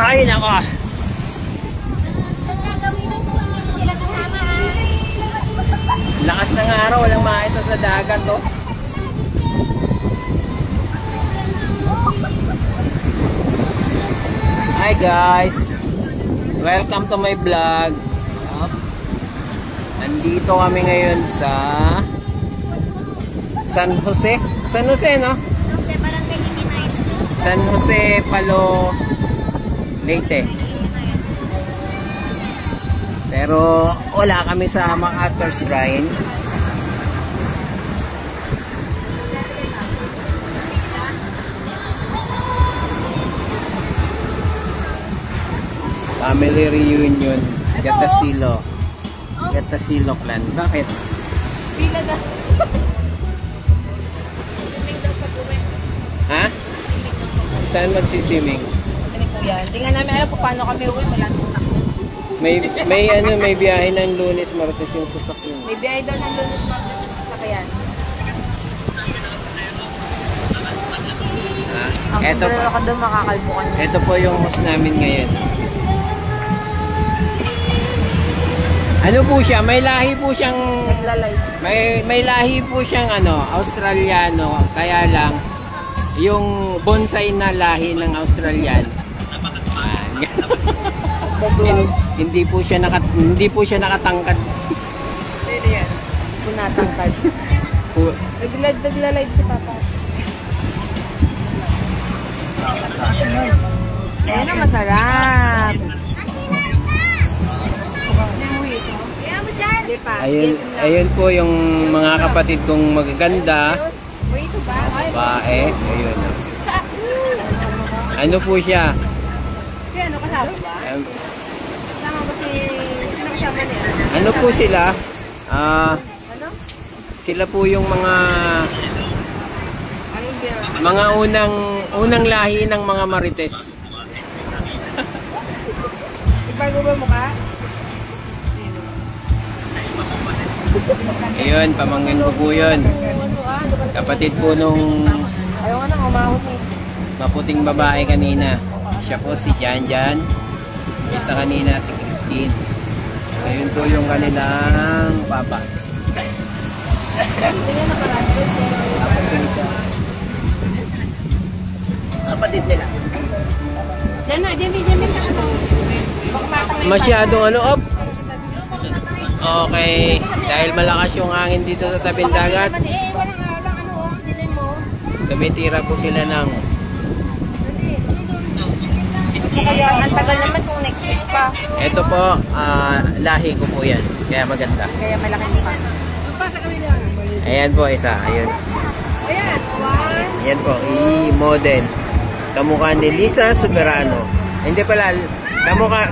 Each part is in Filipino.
Ay, nako. Lakas ng araw, walang makita sa dagat, oh. Hi guys, welcome to my vlog. Nandito kami ngayon sa San Jose. San Jose, no? San Jose, Palo, Leyte. Pero wala kami sa MacArthur Shrine. Family reunion, Gatasilo. Gatasilo clan. Bakit? Pila na. Swimming daw pag-uwi. Ha? Saan magsiswimming? Ano po yan? Tingnan namin alam po paano kami uwi. Wala sa sasakyan. May biyahe ng Lunes, Martes yung sasakyan. May biyahe daw ng Lunes, Martes yung sasakyan. Ang Eto pero pa. ka daw makakalbukan. Ito po yung host namin ngayon. Ano po siya? May lahi po siyang Naglalay. may lahi po siyang Australiano, kaya lang yung bonsai na lahi ng Australian. Hindi po siya nakatangkad. Ano yan? Punatangkad. Naglalay si Papa. Ayan na, masarap. Ayun po yung mga kapatid kong magaganda. Babae. Ayun. Ano po siya? Ano kasama ba? Kasama ba si... Sino kasama niya? Ano po sila? Ano? Sila po yung mga unang lahi ng mga Marites. Ibago ba mukha? Ayun, pamangkin ko po yun. Kapatid po nung ayaw nga nang umahot eh. maputing babae kanina. Siya po si Janjan. Isa kanina si Christine. Ayun po yung kanilang papa. Kapatid nila. Masyadong up. Okay, dahil malakas yung hangin dito sa tabing dagat, tumitira po sila ng ang tagal naman kung next week pa. ito po, lahi ko po yan, kaya maganda. Kaya malaki mukha. Ayan po isa, ayun. Ayan po, i-model. Kamukha ni Lisa Soberano. Hindi pala,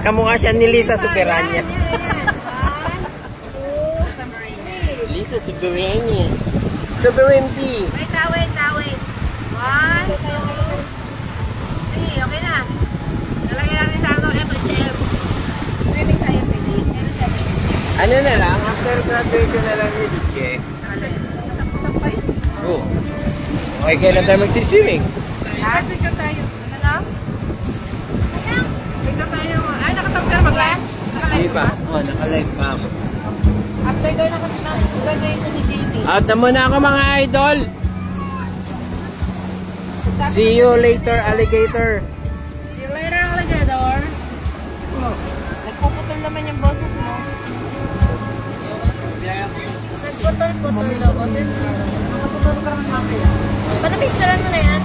kamukha siya ni Lisa Soberano. Lisa Soberano. Soberano. Wait. 1, 2, 3, okay na. Nalagyan natin sa ano, FHM. Swimming tayo, pwede. Ano na lang, after graduation na lang ni DJ. Oh. Okay, kailan tayo magsiswimming? Picture tayo. Ano na? Picture tayo. Ay, nakatap ka na mag-live? Hindi pa. Oh, naka-live pa ako. After daw graduation ni JP. Out na muna ako mga idol. See you later, alligator. See you later, alligator. Nagpuputol naman yung boses mo. Nagputol daw boses. Nakaputol ka naman mamaya. Paano picturean mo na yan?